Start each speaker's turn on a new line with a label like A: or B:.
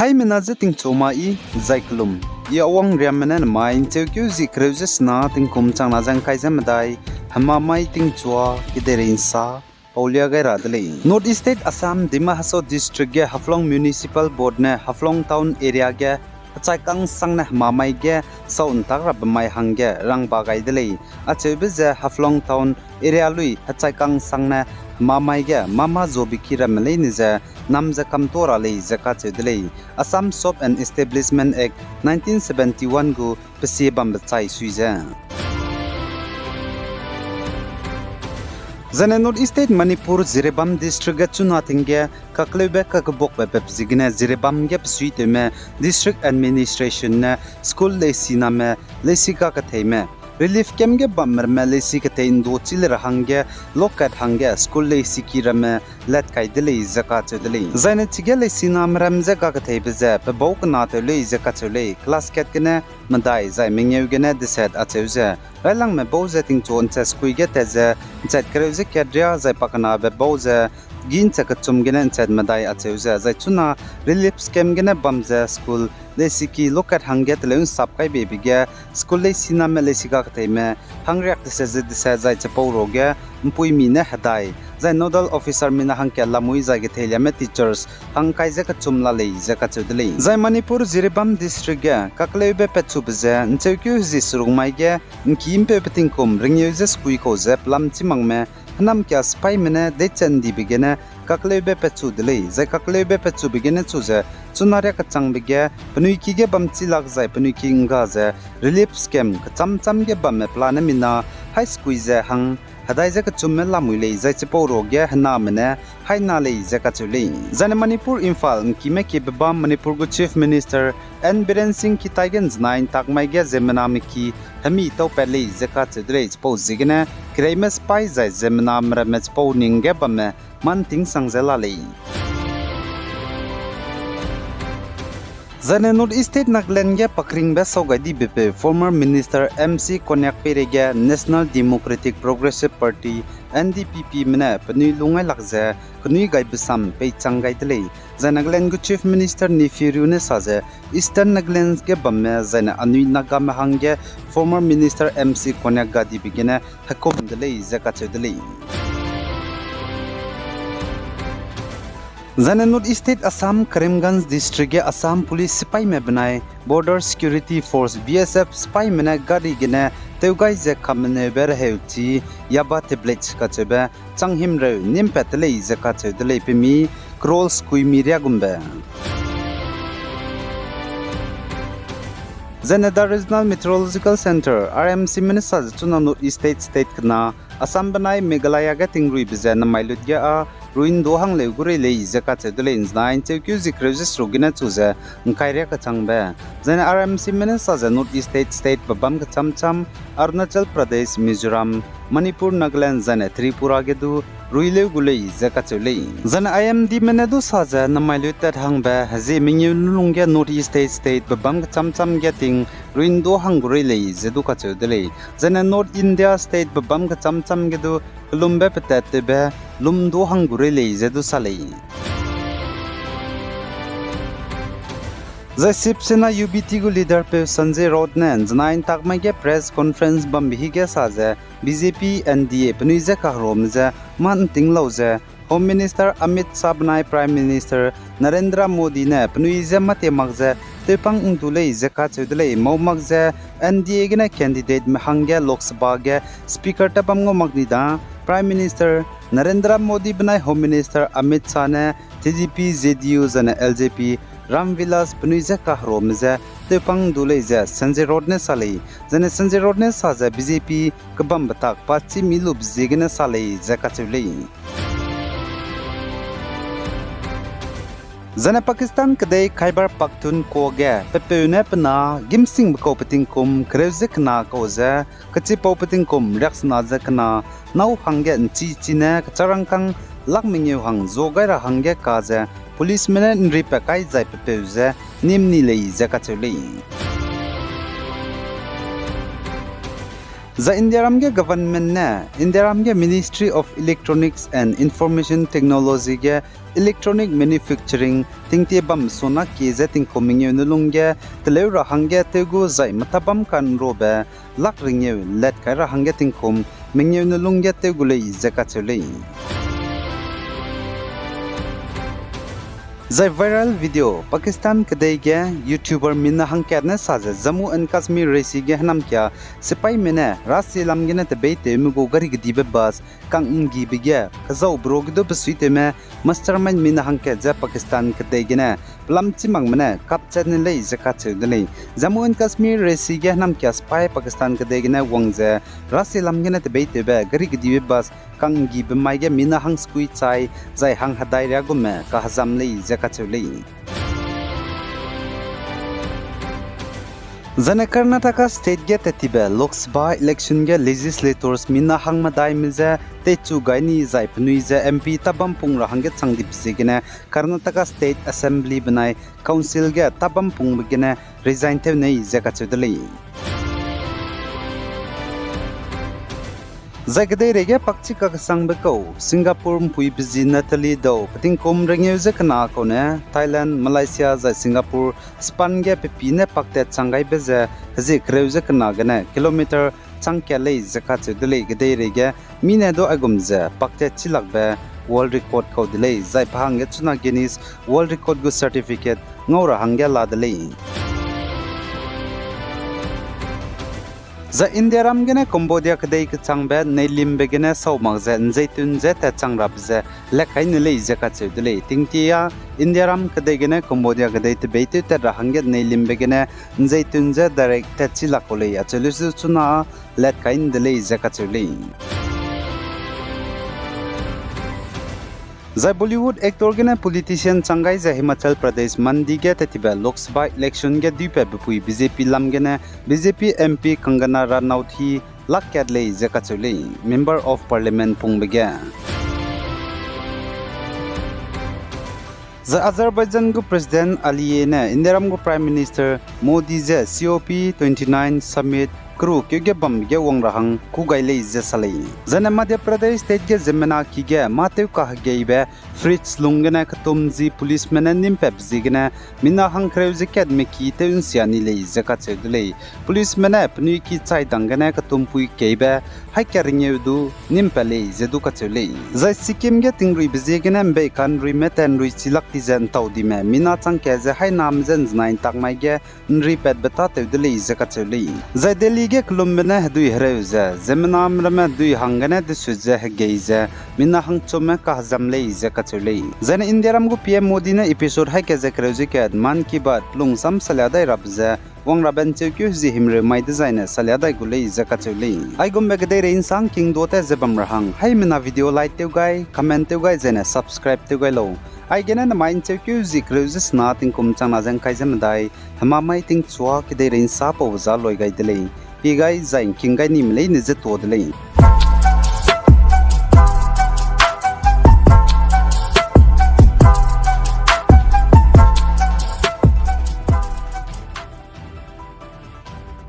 A: Hai menaze ting choma I zaiklum I awang riamenen main chekyu zikreujes na ting kumchang na jang kai jamadai hama mai ting chua kiderin sa Paulia gai radle North East State Assam Dima Haso District ge Haflong Municipal Board ne Haflong Town area ge achai kang sang na mamai ge saun tak rab mai hangge rang bagai dele achebe je Haflong Town area lui achai kang sang na mamai ge mama zobiki ramle ni je namja kamtora le jaka chedle Assam Shop and Establishment Act 1971 gu pesi bam chai suija Zane North East State Manipur Zirebam District chuna thingge kaklebe kakbok be zigine Zirebam ge psuite me district administration ne school le sina me lesika ka theime relief kem ge bammer me lesi ka thein do chil rahange lokat hange school le sikira me let kai dele zaka chedele zane chige le sina mram zaka ka theibe ze pe bok na te le zaka chele class ket kene mandai zai mingeu gene deset acheuze Railang me boze ting chon chas kuige teze chat kreuze kedria zai pakana be boze gin chakachum gene chat madai acheuze zai chuna relief scam gene bamze school lesiki lokat hanget leun sapkai bebige school le sina me lesika ktheime hangriak tese dise zai chapo roge mpui mi ne hadai zai nodal officer mina hangke lamui zai ge thelia me teachers hangkai je kachum la le je kachudle zai manipur zirebam district ge kaklebe pechubze nchekyu ji surungmai ge kimpe petingkum ringyeje skui ko je plam chimangme hanam kya spy mene de chandi bigene kaklebe pechudle zai kaklebe pechu bigene chuje chunare ka changbige pnuiki ge bamchi lag zai pnuiki nga je relief scam cham cham ge bamme plan mina high squeeze hang hadai je ka chumme lamui le zai chepo roge hna mene haina le je ka chule zane manipur imphal kime ke bam manipur go chief minister and biren singh ki taigens 9 takmai ge zemna miki hami to pele je ka chudre chepo zigene kremes pai zai zemna mra me chepo ninge bamme man ting sangjela le Zane North East State Nagaland ge pakring be sogadi bp former minister MC Konyak Perege National Democratic Progressive Party NDPP mena panui lungai lakje kunui gai bisam pe changai tele Zane Nagaland gu chief minister ni firu ne saje Eastern Nagaland ge bamme Zane anui naga mahangge former minister MC Konyak gadi bigene hakom dele zaka chedele Zane North East State Assam Karimganj District ge Assam Police Sipai me banai Border Security Force BSF Sipai mena gari gene teugai je khamne ber heuchi yaba tablet ka chebe changhim re nim petle je ka chedle pemi crolls kui miria gumbe Zane the Regional Meteorological Center RMC Minasa chuna North East State kana Assam banai Meghalaya ge tingrui bijan mailut ge a ruin do hang le gure le zaka chedle in 9 chekyu zikreujes rogina chuza ngkaire ka changbe zane RMC Minasa za North East State babam ka chamcham Arunachal Pradesh Mizoram Manipur Nagaland zane Tripura ge du ruile gule zaka chule zane IMD menedu saja namailu tat hangba haji mingyu lungge North East State babam ka chamcham getting ruin do hang gure le zedu ka chedle zane North India State babam ka chamcham ge du lumbe petate be lumdo hangure le zedu salei The Sipsena UBT gu leader pe Sanjay Raut ne jnain takmai ge press conference bam bihi ge saje BJP NDA pnuije ka rom je man tinglo je Home Minister Amit Shah banai Prime Minister Narendra Modi ne pnuije mate magje tepang ungtule je ka chudle maumak je NDA ge ne candidate mahangge Lok Sabha ge speaker tapam ngo magnida Prime Minister Narendra Modi banai Home Minister Amit Shah ne TDP ZDU jana LJP Ramvilas Pnuije ka romje tepang dule je Sanjay Raut ne salei jane Sanjay Raut ne saja BJP kabam batak pachi milub jigene salei zakachule Zane Pakistan kadai Khyber Pakhtunkhwa pepeune pna gimsing ko patingkum kreuzik na ko je kachi po patingkum reaksna jakna nau hangge chi chine charangkang lakmingeu hang zogai ra hangge ka je policemen ripakai jai pepeuze nimni lei jakachule The Indiaramge government ne Indiaramge Ministry of Electronics and Information Technology ge electronic manufacturing tingte bam sona ke je ting koming ye nulungge tele ra hangge tegu zai matabam kan robe lak ringye let kai ra hangge ting kom mingye nulungge tegu le zaka chule zai viral video Pakistan kadai ge YouTuber minna hangkatne saje Jammu and Kashmir resi ge hanam kya sipai mene rasi lamgene te beite mugo gari gdibe bas kang ngi bige kazau brogdo besite me mastermind minna hangkat ja Pakistan kadai ge na lam chimang mene kapchat ne lei zakat chudle Jammu and Kashmir resi ge hanam kya spy Pakistan kadai ge na wangje rasi lamgene te beite be gari gdibe bas kang ngi be mai ge minna hang skui chai zai hang hadai ra gume ka hazam lei Kachuli. Zane Karnataka state get atibe Lok Sabha election ge legislators minna hangmadai mize techu gaini zai pnuize MP tabam pungra hange changdip sigene Karnataka state assembly banai council ge tabam pung bigene resign te nei zakachudli Zagde rege pakchi ka sang beko Singapore mpui bizi Natalie do pating kom renge je kana ko ne Thailand Malaysia za Singapore span ge pepine pakte changai beze haji kreuze kana gane kilometer changke lei zaka chudle gde rege mine do agumze pakte chilakbe world record ko delay zai bhange chuna Guinness world record go certificate ngora hangya ladle za India ram gene Cambodia kadai ke changbe nei limbe gene saumang ze nzaitun ze ta changrab ze lekai ne lei ze ka chudle tingtia India ram kadai gene Cambodia kadai te beite ta rahange nei limbe gene nzaitun ze direct ta chila kole ya chulusu chuna lekai ne lei ze ka chule Zai Bollywood actor gene politician changai za Himachal Pradesh mandi ge tatiba Lok Sabha election ge dupe bupui BJP lam gene BJP MP Kangana Ranaut hi lakkat lei zakachule member of parliament pungbege za Azerbaijan go president Aliyev ne Indiaram go prime minister Modi je COP29 summit Kru kyge bam ge wong rahang ku gai lei je salai zana Madhya Pradesh state ge zemna ki ge matew ka ge be fritz lungena khatum ji policeman nim pep jigna mina hang kreuze academy ki teun siani lei zaka chedlei policeman apni ki chai dangana khatum pui ke be haikaring yudu nim pale zedu ka chelei zai sikkim ge tingri bizegena be kan rimetan rui chilak ti jan taudi me mina chang ke je hai nam jan znain tak mai ge nri pet beta tedlei zaka chelei zai delhi ge klumbena dui hreuza zemnam rama dui hangana de suje geiza mina hang chome ka hazam lei zaka chelei zan indiaram go pm modi na episode hai ke je kreuze ke man ki bat lung sam saladai rabza wang raben chekyu ji himre mai designer saladai gulei zaka chelei ai gom be de rein sang king dote zebam rahang hai mina video like teu gai comment teu gai zena subscribe teu gai lo ai gena na mind chekyu ji kreuze sna ting kum chana jang kai jam dai hama mai ting chua ke de rein sa po za loi gai delei Hi guys, zain king gai nim lei ne je to delei